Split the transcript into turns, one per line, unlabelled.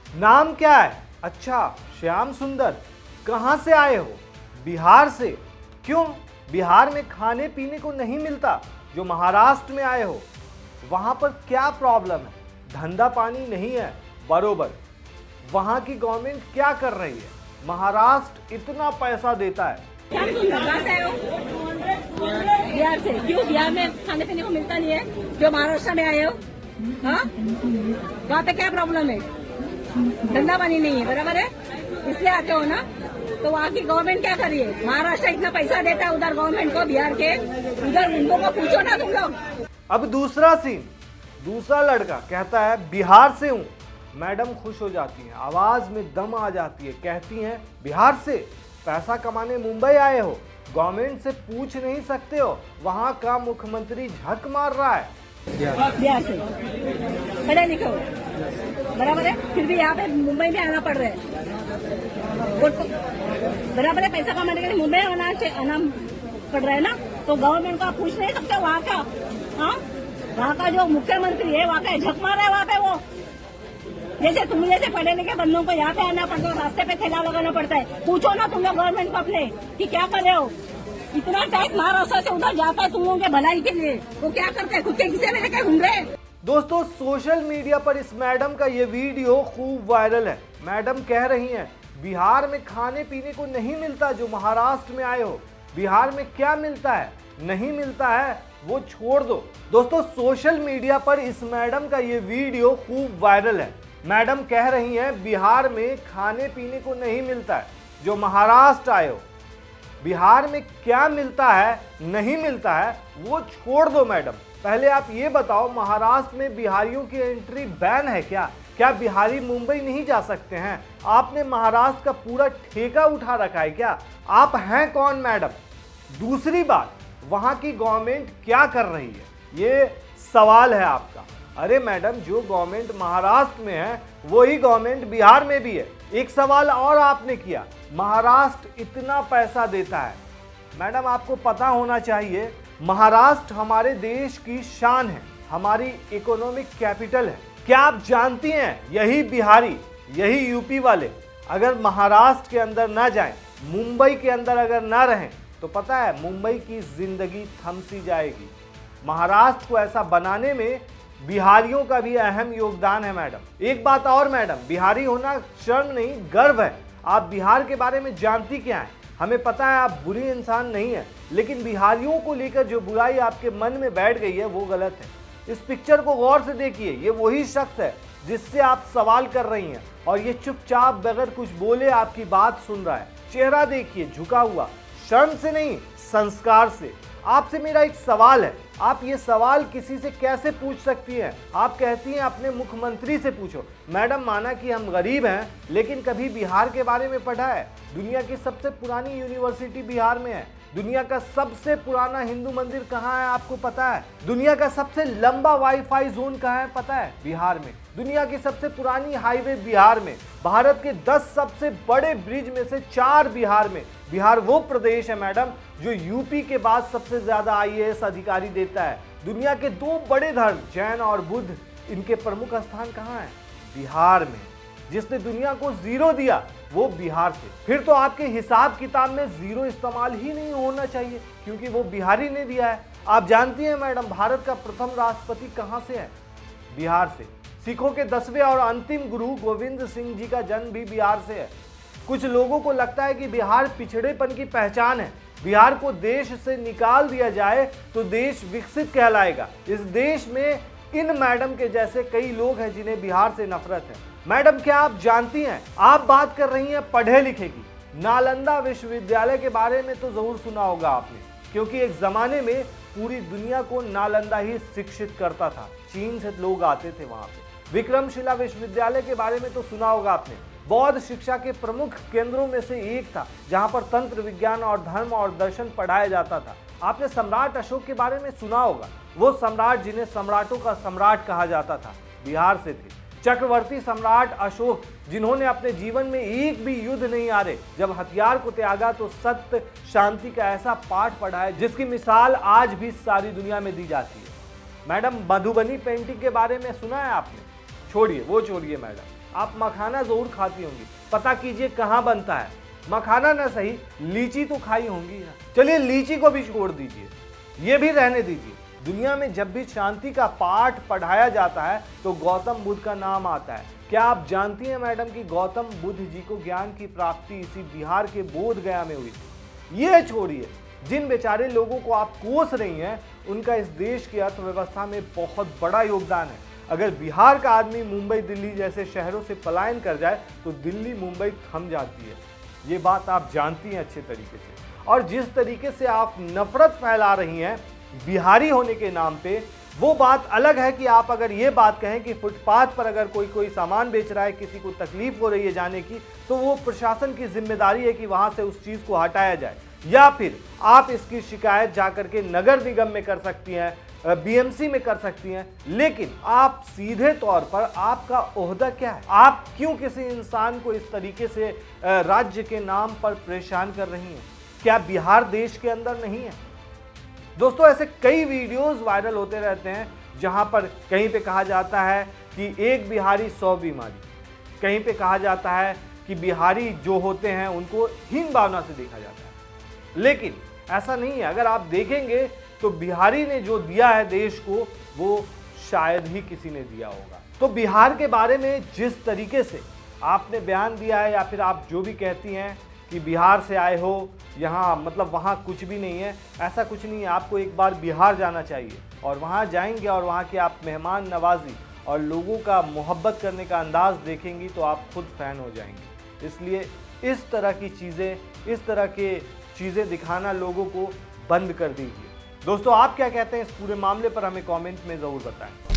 नाम क्या है? अच्छा, श्याम सुंदर। कहाँ से आए हो? बिहार से। क्यों? बिहार में खाने पीने को नहीं मिलता जो महाराष्ट्र में आए हो? वहां पर क्या प्रॉब्लम है? धंधा पानी नहीं है? बरोबर। वहां की गवर्नमेंट क्या कर रही है? महाराष्ट्र इतना पैसा देता है।
कहाँ से आए हो? बिहार से। क्यों बिहार में खाने पीने को मिलता नहीं है जो महाराष्ट्र में आए हो? हाँ, वहाँ पे क्या प्रॉब्लम है? धंधा पानी नहीं है, बराबर है, इसलिए आते हो ना। तो वहाँ की गवर्नमेंट क्या कर रही है? महाराष्ट्र इतना पैसा देता है उधर गवर्नमेंट को, बिहार के उधर उनको को पूछो ना तुम लोग।
अब दूसरा सीन, दूसरा लड़का कहता है बिहार से हूं। मैडम खुश हो जाती हैं, आवाज में दम आ जाती है, कहती हैं बिहार से पैसा कमाने मुंबई आए हो? गवर्नमेंट से पूछ नहीं सकते हो? वहां का मुख्यमंत्री झक मार रहा है।
बिहार से पढ़े लिखे हो, बराबर है, फिर भी यहाँ पे मुंबई में आना पड़ रहा है। बराबर है, पैसा कमाने के लिए मुंबई आना पड़ रहा है ना। तो गवर्नमेंट को आप पूछ नहीं सकते वहाँ का? हाँ, वहाँ का जो मुख्यमंत्री है वहाँ का झक मार रहा है वहाँ पे वो। जैसे तुम जैसे पढ़े लिखे बंदों को यहाँ पे आना पड़ता है, रास्ते पे ठेला लगाना पड़ता है। पूछो ना तुम लोग गवर्नमेंट को अपने कि क्या कर रहे हो? इतना टैक्स महाराष्ट्र से उधर जाता है तुम लोगों के भलाई के लिए, वो क्या करते हैं? खुद के किसी में लेके घूम रहे।
दोस्तों, सोशल मीडिया पर इस मैडम का ये वीडियो खूब वायरल है। मैडम कह रही हैं बिहार में खाने पीने को नहीं मिलता जो महाराष्ट्र में आए हो। बिहार में क्या मिलता है? नहीं मिलता है, वो छोड़ दो। दोस्तों, सोशल मीडिया पर इस मैडम का ये वीडियो खूब वायरल है। मैडम कह रही हैं बिहार में खाने पीने को नहीं मिलता है जो महाराष्ट्र आए हो। बिहार में क्या मिलता है, नहीं मिलता है, वो छोड़ दो मैडम। पहले आप ये बताओ, महाराष्ट्र में बिहारियों की एंट्री बैन है क्या? क्या बिहारी मुंबई नहीं जा सकते हैं? आपने महाराष्ट्र का पूरा ठेका उठा रखा है क्या? आप हैं कौन मैडम? दूसरी बात, वहां की गवर्नमेंट क्या कर रही है, ये सवाल है आपका। अरे मैडम, जो गवर्नमेंट महाराष्ट्र में है वही गवर्नमेंट बिहार में भी है। एक सवाल और आपने किया, महाराष्ट्र इतना पैसा देता है। मैडम, आपको पता होना चाहिए महाराष्ट्र हमारे देश की शान है, हमारी इकोनॉमिक कैपिटल है। क्या आप जानती हैं यही बिहारी, यही यूपी वाले अगर महाराष्ट्र के अंदर ना जाएं, मुंबई के अंदर अगर ना रहें, तो पता है मुंबई की जिंदगी थम सी जाएगी। महाराष्ट्र को ऐसा बनाने में बिहारियों का भी अहम योगदान है मैडम। एक बात और मैडम, बिहारी होना शर्म नहीं, गर्व है। आप बिहार के बारे में जानती क्या है? हमें पता है आप बुरी इंसान नहीं है, लेकिन बिहारियों को लेकर जो बुराई आपके मन में बैठ गई है वो गलत है। इस पिक्चर को गौर से देखिए, ये वही शख्स है जिससे आप सवाल कर रही हैं, और ये चुपचाप बगैर कुछ बोले आपकी बात सुन रहा है। चेहरा देखिए, झुका हुआ, शर्म से नहीं, संस्कार से। आपसे मेरा एक सवाल है, आप ये सवाल किसी से कैसे पूछ सकती हैं? आप कहती हैं अपने मुख्यमंत्री से पूछो। मैडम, माना कि हम गरीब हैं, लेकिन कभी बिहार के बारे में पढ़ा है? दुनिया की सबसे पुरानी यूनिवर्सिटी बिहार में है। दुनिया का सबसे पुराना हिंदू मंदिर कहाँ है आपको पता है? दुनिया का सबसे लंबा वाईफाई जोन कहाँ है पता है? बिहार में। दुनिया की सबसे पुरानी हाईवे बिहार में। भारत के 10 सबसे बड़े ब्रिज में से 4 बिहार में। बिहार वो प्रदेश है मैडम जो यूपी के बाद सबसे ज्यादा आईएएस अधिकारी देता है। दुनिया के 2 बड़े धर्म, जैन और बुद्ध, इनके प्रमुख स्थान कहाँ है? बिहार में। जिसने दुनिया को 0 दिया वो बिहार से। फिर तो आपके हिसाब किताब में 0 इस्तेमाल ही नहीं होना चाहिए, क्योंकि वो बिहारी ने दिया है। आप जानती हैं मैडम, भारत का प्रथम राष्ट्रपति कहां से है? बिहार से। सिखों के 10वें और अंतिम गुरु गोविंद सिंह जी का जन्म भी बिहार से है। कुछ लोगों को लगता है कि बिहार पिछड़ेपन की पहचान है। बिहार को देश से निकाल दिया जाए तो देश विकसित कहलाएगा। इस देश में इन मैडम के जैसे कई लोग हैं जिन्हें बिहार से नफरत है। मैडम, क्या आप जानती हैं, आप बात कर रही हैं पढ़े लिखे की। नालंदा विश्वविद्यालय के बारे में तो जरूर सुना होगा आपने, क्योंकि एक जमाने में पूरी दुनिया को नालंदा ही शिक्षित करता था। चीन से लोग आते थे वहां पे। विक्रमशिला विश्वविद्यालय के बारे में तो सुना होगा आपने। बौद्ध शिक्षा के प्रमुख केंद्रों में से एक था, जहां पर तंत्र विज्ञान और धर्म और दर्शन पढ़ाया जाता था। आपने सम्राट अशोक के बारे में सुना होगा, वो सम्राट जिन्हें सम्राटों का सम्राट कहा जाता था, बिहार से थे। चक्रवर्ती सम्राट अशोक, जिन्होंने अपने जीवन में एक भी युद्ध नहीं हारे, जब हथियार को त्यागा तो सत्य शांति का ऐसा पाठ पढ़ा है जिसकी मिसाल आज भी सारी दुनिया में दी जाती है। मैडम, मधुबनी पेंटिंग के बारे में सुना है आपने? छोड़िए, वो छोड़िए मैडम। आप मखाना जरूर खाती होंगी, पता कीजिए कहाँ बनता है। मखाना ना सही, लीची तो खाई होंगी ना। चलिए लीची को भी छोड़ दीजिए, ये भी रहने दीजिए। दुनिया में जब भी शांति का पाठ पढ़ाया जाता है तो गौतम बुद्ध का नाम आता है। क्या आप जानती हैं मैडम कि गौतम बुद्ध जी को ज्ञान की प्राप्ति इसी बिहार के बोध गया में हुई थी। ये छोड़िए, जिन बेचारे लोगों को आप कोस रही हैं उनका इस देश की अर्थव्यवस्था में बहुत बड़ा योगदान है। अगर बिहार का आदमी मुंबई दिल्ली जैसे शहरों से पलायन कर जाए तो दिल्ली मुंबई थम जाती है। ये बात आप जानती हैं अच्छे तरीके से। और जिस तरीके से आप नफरत फैला रही हैं बिहारी होने के नाम पे, वो बात अलग है कि आप अगर ये बात कहें कि फुटपाथ पर अगर कोई सामान बेच रहा है, किसी को तकलीफ हो रही है जाने की, तो वो प्रशासन की जिम्मेदारी है कि वहां से उस चीज को हटाया जाए। या फिर आप इसकी शिकायत जाकर के नगर निगम में कर सकती हैं, बीएमसी में कर सकती हैं। लेकिन आप सीधे तौर पर आपका ओहदा क्या है? आप क्यों किसी इंसान को इस तरीके से राज्य के नाम पर परेशान कर रही हैं? क्या बिहार देश के अंदर नहीं है? दोस्तों, ऐसे कई वीडियोस वायरल होते रहते हैं जहां पर कहीं पे कहा जाता है कि एक बिहारी 100 बीमारी, कहीं पे कहा जाता है कि बिहारी जो होते हैं उनको हीन भावना से देखा जाता है। लेकिन ऐसा नहीं है। अगर आप देखेंगे तो बिहारी ने जो दिया है देश को, वो शायद ही किसी ने दिया होगा। तो बिहार के बारे में जिस तरीके से आपने बयान दिया है, या फिर आप जो भी कहती हैं कि बिहार से आए हो, यहाँ मतलब वहाँ कुछ भी नहीं है, ऐसा कुछ नहीं है। आपको एक बार बिहार जाना चाहिए और वहाँ जाएंगे और वहाँ की आप मेहमान नवाजी और लोगों का मोहब्बत करने का अंदाज़ देखेंगी तो आप खुद फैन हो जाएंगे। इसलिए इस तरह की चीज़ें, इस तरह के चीज़ें दिखाना लोगों को बंद कर दीजिए। दोस्तों, आप क्या कहते हैं इस पूरे मामले पर? हमें कमेंट में ज़रूर बताएं।